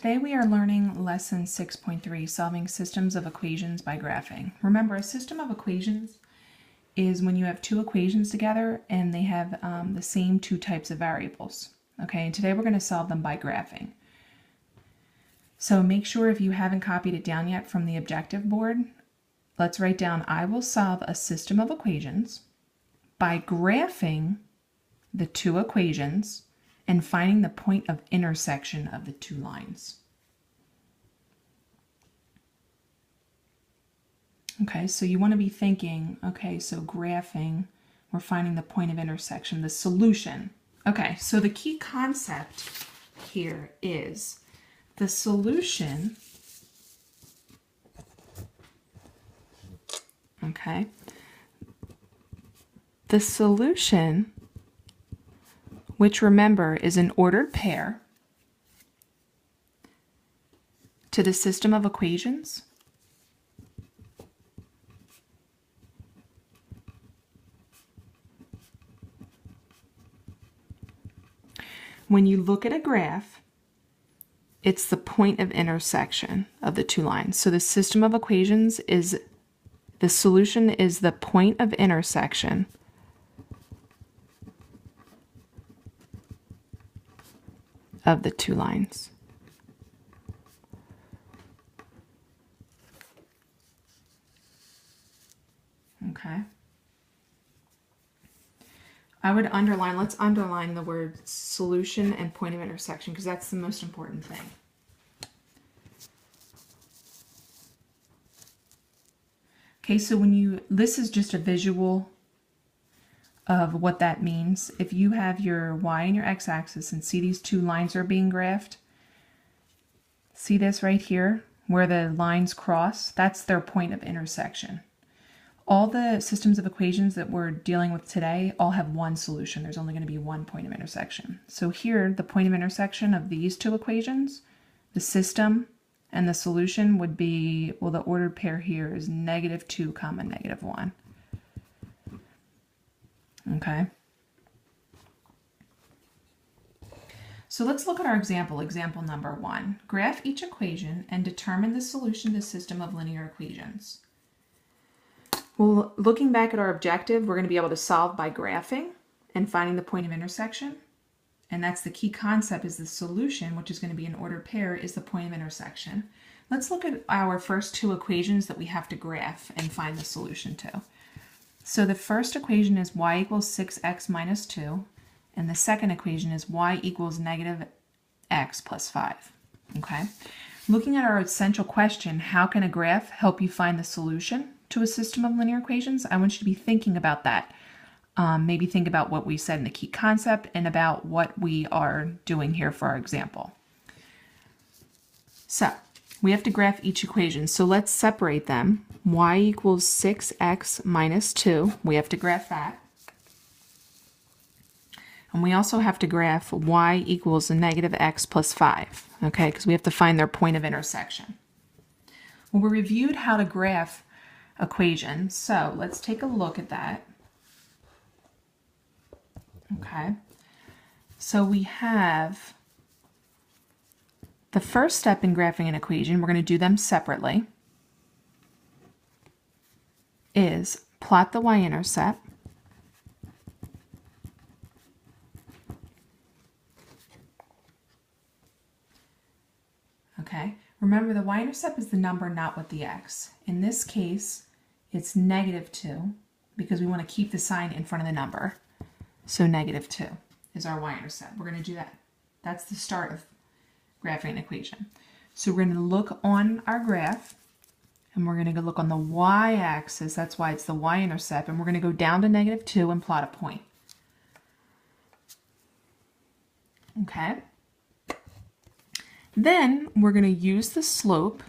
Today we are learning lesson 6.3, solving systems of equations by graphing. Remember, a system of equations is when you have two equations together and they have the same two types of variables. Okay, and today we're going to solve them by graphing. So make sure if you haven't copied it down yet from the objective board, let's write down, I will solve a system of equations by graphing the two equations and finding the point of intersection of the two lines. Okay, so you want to be thinking, okay, so graphing, we're finding the point of intersection, the solution. Okay, so the key concept here is the solution, okay, the solution, which remember is an ordered pair to the system of equations, when you look at a graph, it's the point of intersection of the two lines. So the system of equations is, the solution is the point of intersection of the two lines. Okay. I would underline, let's underline the word solution and point of intersection because that's the most important thing. Okay, so this is just a visual of what that means. If you have your y and your x-axis and see these two lines are being graphed, see this right here where the lines cross, that's their point of intersection. All the systems of equations that we're dealing with today all have one solution. There's only going to be one point of intersection. So here, the point of intersection of these two equations, the system and the solution would be, well, the ordered pair here is -2, -1. Okay. So let's look at our example number 1. Graph each equation and determine the solution to the system of linear equations. Well, looking back at our objective, we're going to be able to solve by graphing and finding the point of intersection. And that's the key concept, is the solution, which is going to be an ordered pair, is the point of intersection. Let's look at our first two equations that we have to graph and find the solution to. So the first equation is y equals 6x minus 2, and the second equation is y equals -x plus 5. Okay? Looking at our essential question, how can a graph help you find the solution to a system of linear equations? I want you to be thinking about that. Maybe think about what we said in the key concept and about what we are doing here for our example. So we have to graph each equation. So let's separate them. Y equals 6x minus 2. We have to graph that. And we also have to graph y equals -x plus 5. Okay, because we have to find their point of intersection. Well, we reviewed how to graph equations. So let's take a look at that. Okay, so we have the first step in graphing an equation, we're going to do them separately, is plot the y-intercept okay, remember the y-intercept is the number, not with the x. In this case, it's -2 because we want to keep the sign in front of the number. So -2 is our y-intercept. We're going to do that. That's the start of graphing an equation. So we're going to look on our graph, and we're going to look on the y-axis. That's why it's the y-intercept. And we're going to go down to -2 and plot a point. Okay. Then we're going to use the slope,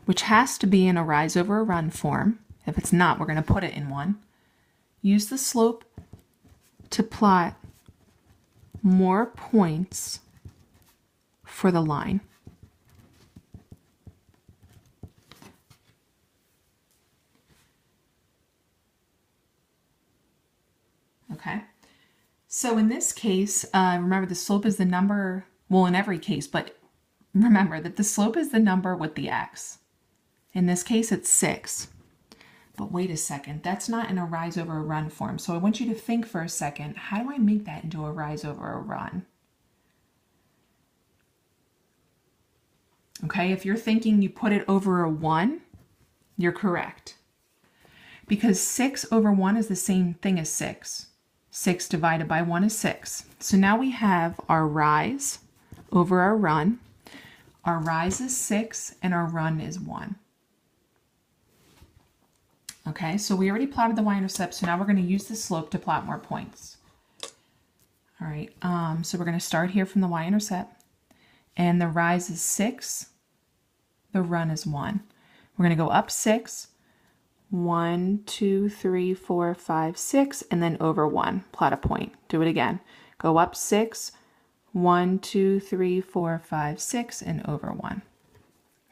which has to be in a rise over a run form. If it's not, we're going to put it in one. Use the slope to plot more points for the line. Okay, So in this case, remember the slope is the number, well, in every case, but remember that the slope is the number with the x. In this case, it's 6. But wait a second, that's not in a rise over a run form. So I want you to think for a second, how do I make that into a rise over a run? Okay, if you're thinking you put it over a 1, you're correct. Because 6 over 1 is the same thing as 6. 6 divided by 1 is 6. So now we have our rise over our run. Our rise is 6 and our run is 1. Okay, so we already plotted the y-intercept, so now we're going to use the slope to plot more points. All right, so we're going to start here from the y-intercept, and the rise is 6, the run is 1. We're going to go up 6, 1, 2, 3, 4, 5, 6, and then over 1, plot a point. Do it again. Go up 6, 1, 2, 3, 4, 5, 6, and over 1.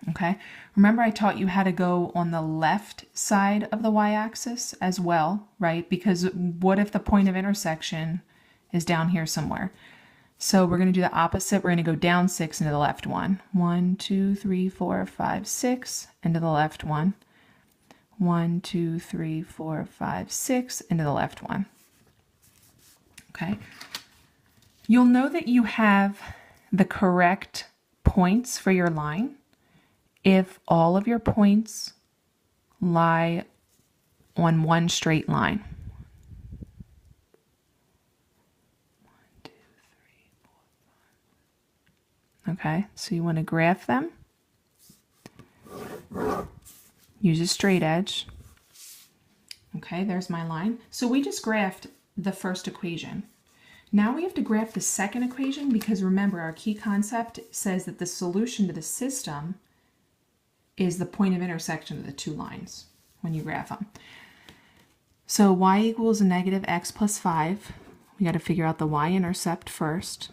Okay, remember I taught you how to go on the left side of the y-axis as well, right? Because what if the point of intersection is down here somewhere? So we're going to do the opposite. We're going to go down 6 into the left 1. 1, 2, 3, 4, 5, 6, into the left 1. 1, 2, 3, 4, 5, 6, into the left 1. Okay, you'll know that you have the correct points for your line if all of your points lie on one straight line. 1, 2, 3, 4, 5. Okay, so you want to graph them. Use a straight edge. Okay, there's my line. So we just graphed the first equation. Now we have to graph the second equation because remember our key concept says that the solution to the system is the point of intersection of the two lines when you graph them. So y equals a negative x plus 5. We got to figure out the y-intercept first.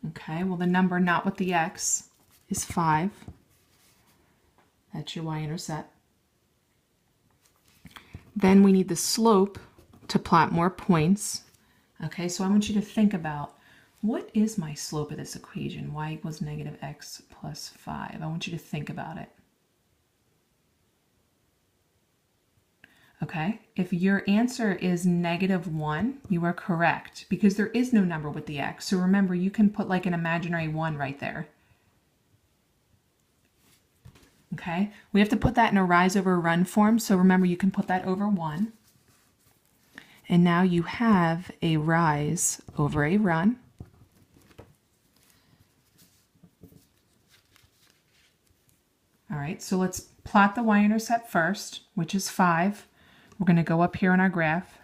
Okay, well the number not with the x is 5. That's your y-intercept. Then we need the slope to plot more points. Okay, so I want you to think about what is my slope of this equation? Y equals negative x plus 5. I want you to think about it. Okay, if your answer is -1, you are correct because there is no number with the x. So remember, you can put like an imaginary 1 right there. Okay, we have to put that in a rise over run form. So remember, you can put that over 1. And now you have a rise over a run. All right, so let's plot the y-intercept first, which is 5. We're going to go up here on our graph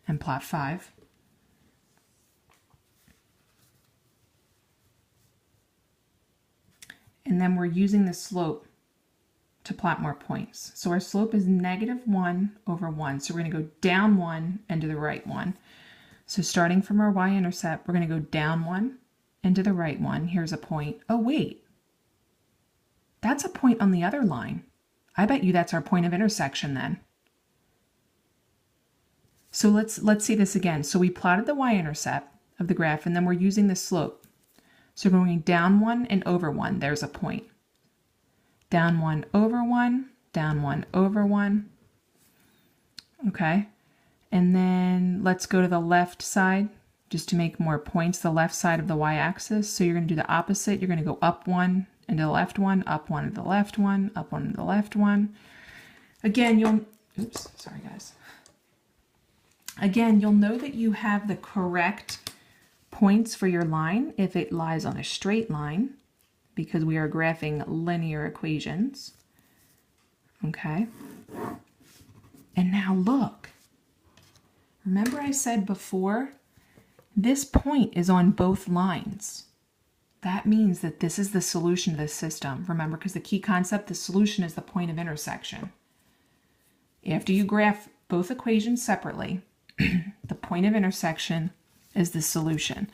and plot 5. And then we're using the slope to plot more points. So our slope is -1 over 1. So we're going to go down 1 and to the right 1. So starting from our y-intercept, we're going to go down 1 and to the right 1. Here's a point. Oh, wait. That's a point on the other line. I bet you that's our point of intersection then. So let's see this again. So we plotted the y-intercept of the graph, and then we're using the slope. So we're going down 1 and over 1. There's a point. Down 1 over 1, down 1 over 1. Okay. And then let's go to the left side just to make more points, the left side of the y-axis. So you're going to do the opposite. You're going to go up 1 and to the left 1, up 1 to the left 1, up 1 to the left 1. Again, oops, sorry guys. Again, you'll know that you have the correct points for your line if it lies on a straight line, because we are graphing linear equations. Okay. And now look. Remember I said before, this point is on both lines. That means that this is the solution to this system. Remember, because the key concept, the solution is the point of intersection. After you graph both equations separately, the point of intersection is the solution.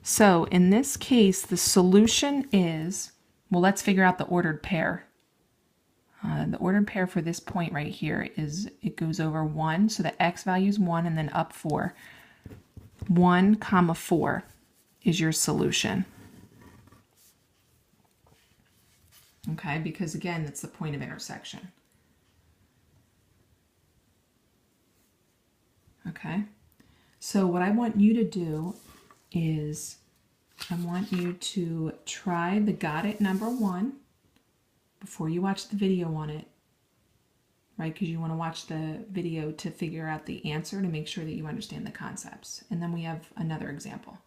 So in this case, the solution is, well, let's figure out the ordered pair. The ordered pair for this point right here is it goes over 1, so the x value is 1 and then up 4. 1 comma 4 is your solution. Okay, because again, it's the point of intersection. Okay, so what I want you to do is I want you to try the got it number 1 before you watch the video on it, right? Because you want to watch the video to figure out the answer to make sure that you understand the concepts. And then we have another example.